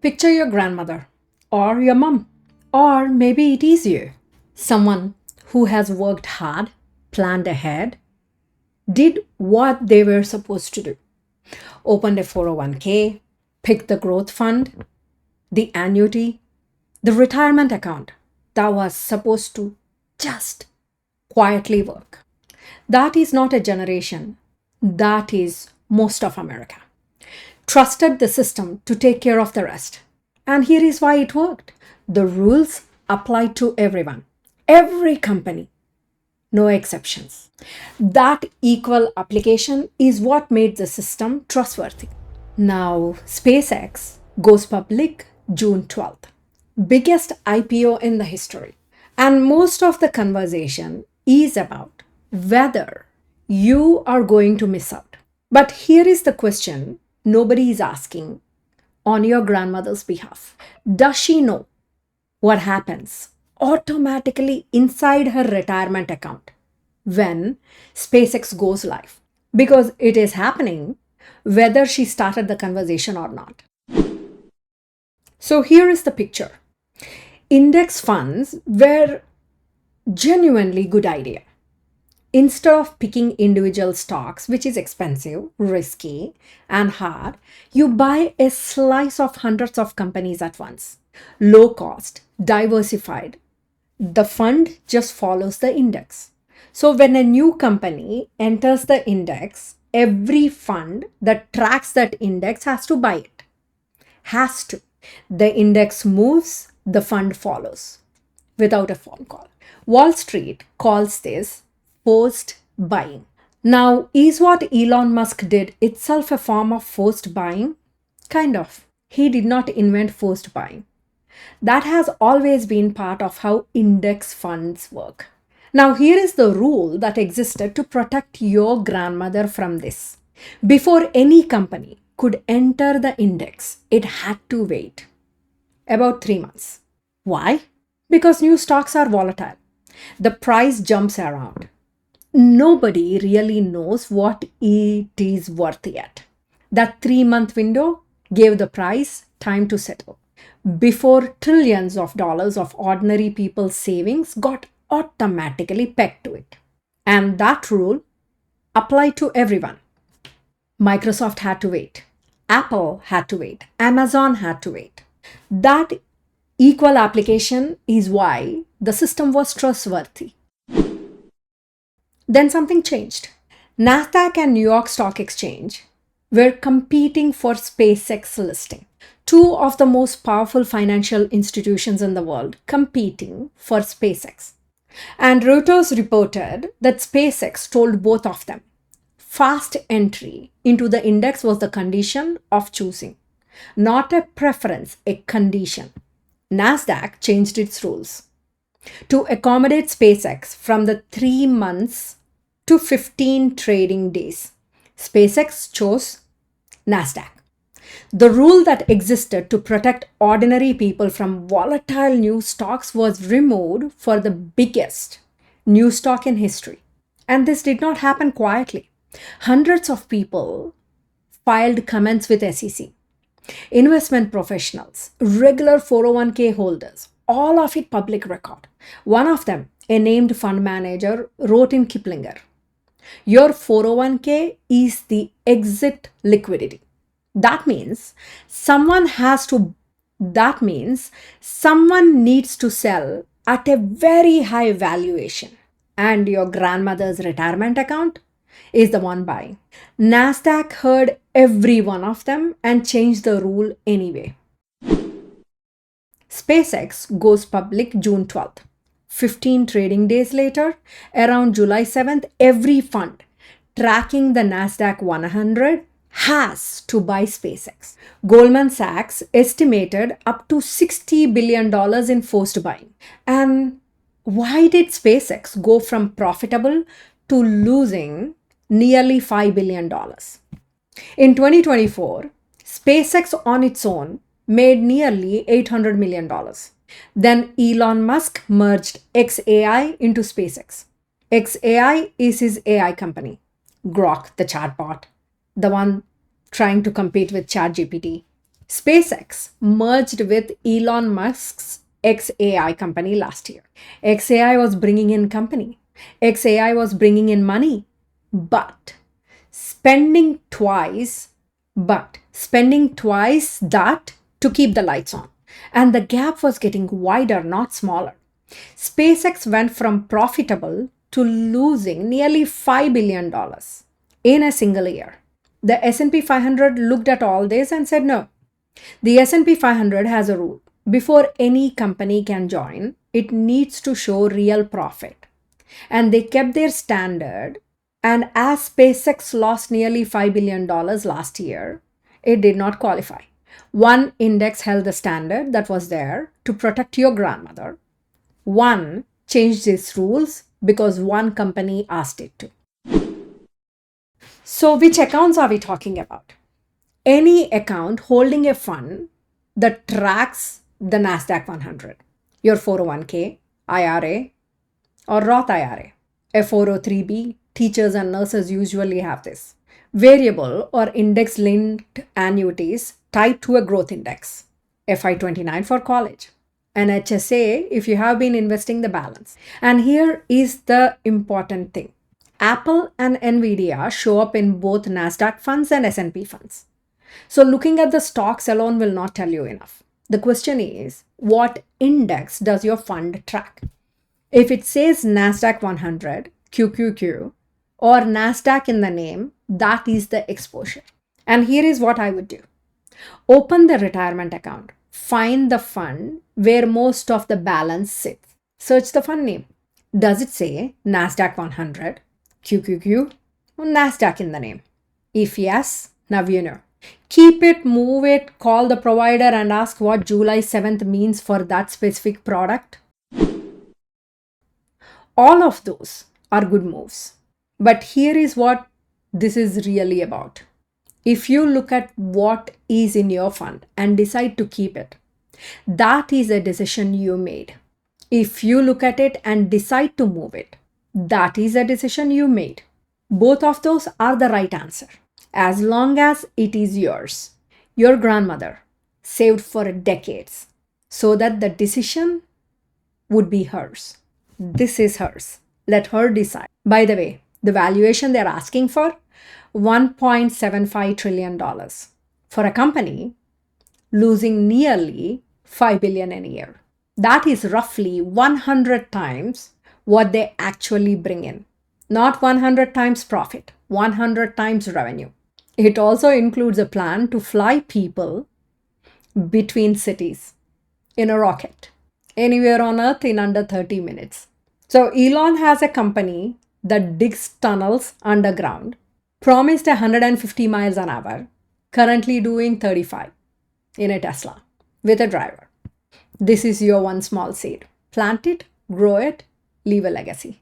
Picture your grandmother, or your mom, or maybe it is you. Someone who has worked hard, planned ahead, did what they were supposed to do. Opened a 401k, picked the growth fund, the annuity, the retirement account that was supposed to just quietly work. That is not a generation. That is most of America. Trusted the system to take care of the rest. And here is why it worked. The rules applied to everyone, every company, no exceptions. That equal application is what made the system trustworthy. Now, SpaceX goes public June 12th. Biggest IPO in the history. And most of the conversation is about whether you are going to miss out. But here is the question nobody is asking on your grandmother's behalf. Does she know what happens automatically inside her retirement account when SpaceX goes live? Because it is happening whether she started the conversation or not. So here is the picture. Index funds were genuinely good idea. Instead of picking individual stocks, which is expensive, risky, and hard, you buy a slice of hundreds of companies at once. Low cost, diversified. The fund just follows the index. So when a new company enters the index, every fund that tracks that index has to buy it. Has to. The index moves, the fund follows without a phone call. Wall Street calls this forced buying. Now, is what Elon Musk did itself a form of forced buying? Kind of. He did not invent forced buying. That has always been part of how index funds work. Now, here is the rule that existed to protect your grandmother from this. Before any company could enter the index, it had to wait about 3 months. Why? Because new stocks are volatile. The price jumps around. Nobody really knows what it is worth yet. That 3-month window gave the price time to settle before trillions of dollars of ordinary people's savings got automatically pegged to it. And that rule applied to everyone. Microsoft had to wait. Apple had to wait. Amazon had to wait. That equal application is why the system was trustworthy. Then something changed. NASDAQ and New York Stock Exchange were competing for SpaceX listing. Two of the most powerful financial institutions in the world competing for SpaceX. And Reuters reported that SpaceX told both of them fast entry into the index was the condition of choosing, not a preference, a condition. NASDAQ changed its rules to accommodate SpaceX from the 3 months to 15 trading days. SpaceX chose NASDAQ. The rule that existed to protect ordinary people from volatile new stocks was removed for the biggest new stock in history. And this did not happen quietly. Hundreds of people filed comments with SEC. Investment professionals, regular 401k holders, all of it public record. One of them, a named fund manager, wrote in Kiplinger, "Your 401k is the exit liquidity." That means someone needs to sell at a very high valuation. And your grandmother's retirement account is the one buying. NASDAQ heard every one of them and changed the rule anyway. SpaceX goes public June 12th. 15 trading days later, around July 7th, every fund tracking the NASDAQ 100 has to buy SpaceX. Goldman Sachs estimated up to $60 billion in forced buying. And why did SpaceX go from profitable to losing nearly $5 billion? In 2024, SpaceX on its own made nearly $800 million. Then Elon Musk merged xAI into SpaceX. xAI is his AI company. Grok, the chatbot, the one trying to compete with ChatGPT. SpaceX merged with Elon Musk's XAI company last year. XAI was bringing in company. XAI was bringing in money, but spending twice that to keep the lights on. And the gap was getting wider, not smaller. SpaceX went from profitable to losing nearly $5 billion in a single year. The S&P 500 looked at all this and said no. The S&P 500 has a rule. Before any company can join, it needs to show real profit. And they kept their standard. And as SpaceX lost nearly $5 billion last year, it did not qualify. One index held the standard that was there to protect your grandmother. One changed its rules because one company asked it to. So which accounts are we talking about? Any account holding a fund that tracks the NASDAQ 100, your 401k, IRA, or Roth IRA, a 403b, teachers and nurses usually have this. Variable or index linked annuities tied to a growth index, FI29 for college, an HSA if you have been investing the balance. And here is the important thing. Apple and Nvidia show up in both NASDAQ funds and S&P funds. So looking at the stocks alone will not tell you enough. The question is, what index does your fund track? If it says NASDAQ 100, QQQ, or NASDAQ in the name, that is the exposure. And here is what I would do. Open the retirement account. Find the fund where most of the balance sits. Search the fund name. Does it say NASDAQ 100, QQQ, or NASDAQ in the name? If yes, now you know. Keep it, move it, call the provider and ask what July 7th means for that specific product. All of those are good moves. But here is what this is really about. If you look at what is in your fund and decide to keep it, that is a decision you made. If you look at it and decide to move it, that is a decision you made. Both of those are the right answer. As long as it is yours. Your grandmother saved for decades so that the decision would be hers. This is hers. Let her decide. By the way, the valuation they're asking for, $1.75 trillion for a company losing nearly $5 billion in a year. That is roughly 100 times what they actually bring in. Not 100 times profit, 100 times revenue. It also includes a plan to fly people between cities in a rocket, anywhere on Earth in under 30 minutes. So Elon has a company that digs tunnels underground, promised 150 miles an hour, currently doing 35 in a Tesla with a driver. This is your one small seed. Plant it, grow it, leave a legacy.